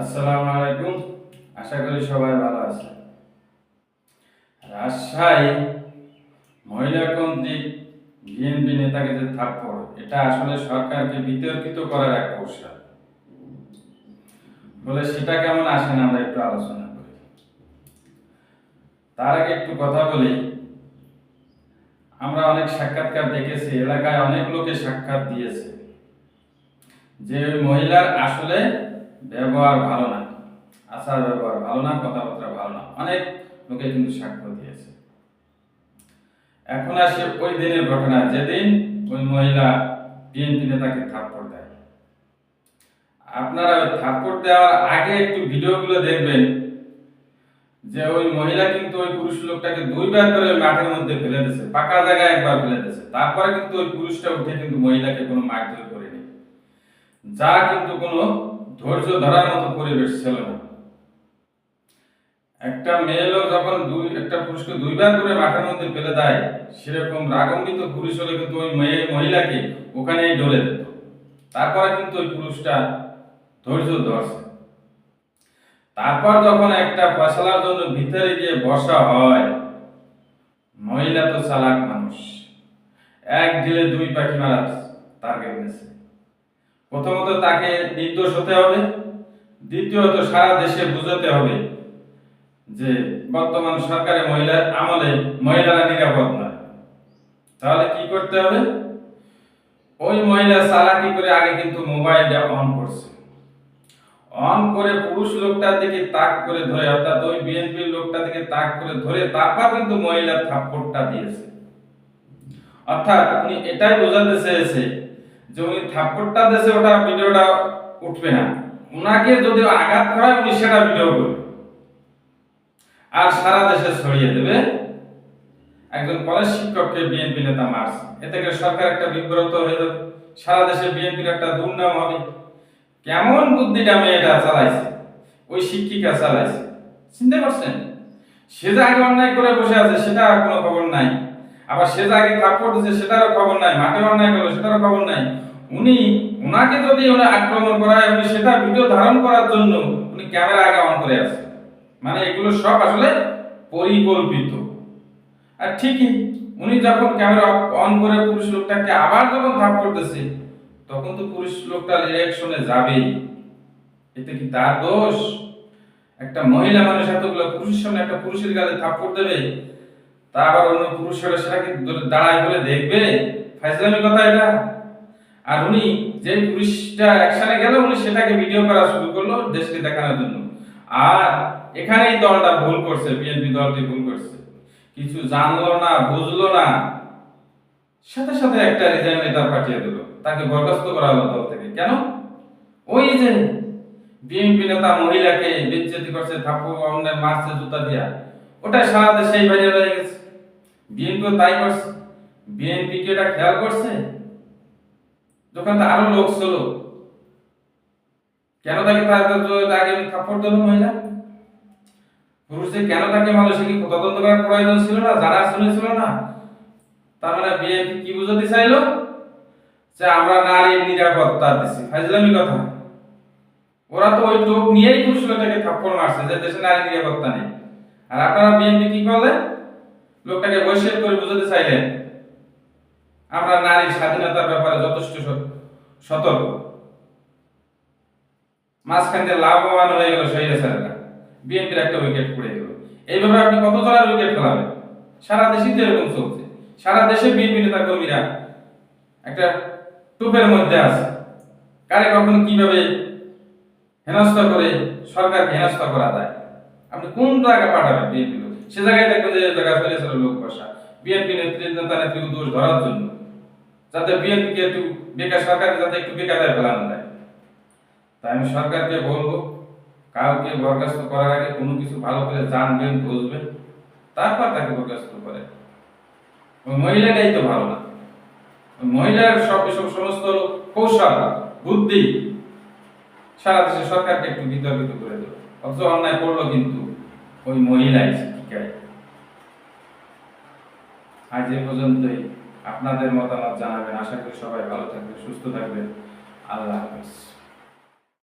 আসসালামু আলাইকুম। আশা করি সবাই ভালো আছে। রাজশাহী মহিলা কর্তৃক বিএনপি নেতাকে যে থাপ্পড়, এটা আসলে সরকারকে বিতর্কিত করার এক কৌশল বলে সেটা কেমন আসেন আমরা একটু আলোচনা করি। তার আগে একটু কথা বলি, আমরা অনেক সাক্ষাৎকার দেখেছি, এলাকায় অনেক লোকে সাক্ষাৎ দিয়েছে যে ওই মহিলার আসলে ব্যবহার ভালো না, আচার ব্যবহার ভালো না, কথাবার্তা ভালো না, অনেক লোকে কিন্তু সাক্ষ্য দিয়েছে। এখন আসে ওই দিনের ঘটনা, যেদিন ওই মহিলা বিএনপি নেতাকে থাপ্পড় দেয়। আপনারা ওই থাপ্পড় দেওয়ার আগে একটু ভিডিওগুলো দেখবেন যে ওই মহিলা কিন্তু ওই পুরুষ লোকটাকে দুইবার করে মাঠের মধ্যে ফেলে দিয়েছে, পাকা জায়গায় একবার ফেলে দিয়েছে, তারপরে কিন্তু ওই পুরুষটা উঠে কিন্তু মহিলাকে কোনো মারধর করেনি, যা কিন্তু কোনো ধৈর্য ধরার মতো পরিবেশ ছিল না। একটা মেয়ে লোক যখন একটা পুরুষকে দুইবার করে মাঠের মধ্যে ফেলে দেয়, সেরকম রাগান্বিত পুরুষ হলে কিন্তু ওই মহিলাকে ওখানেই ডলে দিত। তারপরে কিন্তু ওই পুরুষটা ধৈর্য ধরছে। তারপর যখন একটা ফয়সালার জন্য ভিতরে গিয়ে বসা হয়, মহিলা তো চালাক মানুষ, এক ঢিলে দুই পাখি মারা টার্গেট নিয়েছে। প্রথমত তাকে নির্দোষ হতে হবে, দ্বিতীয়ত সারা দেশে বুঝাতে হবে যে বর্তমান সরকারি মহিলার আমলে মহিলারা নিরাপদ নয়। তাহলে কি করতে হবে? ওই মহিলা চালাকি করে আগে কিন্তু মোবাইলটা অন করছে, অন করে পুরুষ লোকটার দিকে তাক করে ধরে, অর্থাৎ ওই বিএনপির লোকটার দিকে তাক করে ধরে তারপর কিন্তু মহিলার থাপ্পড়টা দিয়েছে। অর্থাৎ উনি এটাই বোঝাতে চেয়েছে যে উনি থাপ্পড়টা দিয়েছে, ওটা ভিডিওটা উঠবে না, উনাকে যদি আঘাত করা উনি সেটা ভিডিও করবে আর সারা দেশে ছড়িয়ে দেবে একজন কলেজ শিক্ষককে বিএনপি নেতা মারছে। এতে করে সরকার একটা বিব্রত হয়ে যাবে, সারা দেশে বিএনপির একটা দুর্নাম হবে। কেমন বুদ্ধিটা মেয়েটা চালাইছে, ওই শিক্ষিকা চালাইছে, চিন্তা করছেন? সে যে আগে অন্যায় করে বসে আছে সেটা কোনো খবর নাই, আবার সে যে আগে থাপ্পড় দিচ্ছে সেটারও খবর নাই, মাঠে অন্যায় করলো সেটারও খবর নাই। উনাকে যদি উনি আক্রমণ করায়, উনি সেটা ভিডিও ধারণ করার জন্য উনি ক্যামেরা আগে অন করে আছে। মানে এগুলো সব আসলে পরিকল্পিত। আর ঠিকই উনি যখন ক্যামেরা অন করে পুরুষ লোকটাকে আবার যখন থাপ্পড় দিচ্ছে, তখন তো পুরুষ লোকটা রিঅ্যাকশনে যাবেই। এতে কি তার দোষ? একটা মহিলা মানুষ এতগুলো পুরুষের সামনে একটা পুরুষের গালে থাপ্পড় দেবে, তা আবার অন্য পুরুষেরা সেটাকে দাঁড়ায় বলে দেখবে? ফাইজলামি কথা এটা। আর উনি যে পুরুষটা অ্যাকশনে গেল, উনি সেটাকে ভিডিও করা শুরু করলো দেশকে দেখানোর জন্য। আর এখানে এই দলটা ভুল করছে, বিএনপি দলটি ভুল করছে, কিছু জানলো না, বুঝলো না, সাথে সাথে একটা রিজাইন লেটার পাঠিয়ে দিল, তাকে বরখাস্ত করা হলো দল থেকে। কেন? ওই যে বিএনপি নেতা মহিলাকে বেজ্জতি করছে, থাপ্পড় অন্যায় মারছে জুতা দিয়া, ওটা সারা দেশে ভাইরাল হয়ে গেছে। বিএনপিও তাই করছে। বিএনপি কি এটা খেয়াল করছে? যখন তো আরো লোক ছিল, কেন তাকে আগে থাপ্পড় দিল মহিলা? পুরুষে কেন তাকে মারলো, সে কি তদন্ত করার প্রয়োজন ছিল না, জানার শুনেছিল না? তার মানে বিএনপি কি বুঝাতে চাইলো? যে আমরা নারীর নিরাপত্তা দিচ্ছি। ফাইজলামি কথা। ওরা তো ওই টোপ নিয়েই পুরুষ লোকটাকে থাপ্পড় মারছে যে দেশে নারী নিরাপত্তা নেই। আর আপনারা বিএনপি কি করলেন? লোকটাকে বৈশ্বিক করে বুঝাতে চাইলেন আমরা নারীর স্বাধীনতার ব্যাপারে যথেষ্ট সতর্ক। মাঝখান দিয়ে লাভবান হয়ে গেল স্বৈরাচারেরা, বিএনপির একটা উইকেট পড়ে গেল। এইভাবে আপনি কত জনের উইকেট ফেলাবেন? সারা দেশে তো এরকম চলছে। সারা দেশে বিএনপি নেতা কর্মীরা একটা টুপের মধ্যে আছে, কারে কখন কিভাবে হেনস্থা করে সরকারকে হেনস্থা করা যায়। আপনি কোন জায়গায় পাঠাবেন বিএনপি লোক? সে জায়গায় দেখবেন যে জায়গায় স্বৈরাচারের লোক বসা, বিএনপি নেতা নেত্রীকে দোষ ধরার জন্য, যাতে বিএনপিকে একটু বেকার, সরকারকে যাতে একটু বেকার ফেলানো যায়। তাই আমি সরকারকে বলবো, কাউকে বরখাস্ত করার আগে কোনো কিছু ভালো করে জানবেন, বুঝবেন, তারপর তাকে বরখাস্ত করে। ওই মহিলাটাই তো ভালো না। ওই মহিলার এসব সমস্ত কৌশল বুদ্ধি সারা দেশে সরকারকে একটু বিতর্কিত করে দেবে। অথচ অন্যায় করলো কিন্তু ওই মহিলাই শিক্ষিকায়। আজ এ পর্যন্তই। আপনাদের মতামত জানাবেন। আশা করি সবাই ভালো থাকবেন, সুস্থ থাকবেন। আল্লাহ হাফেজ।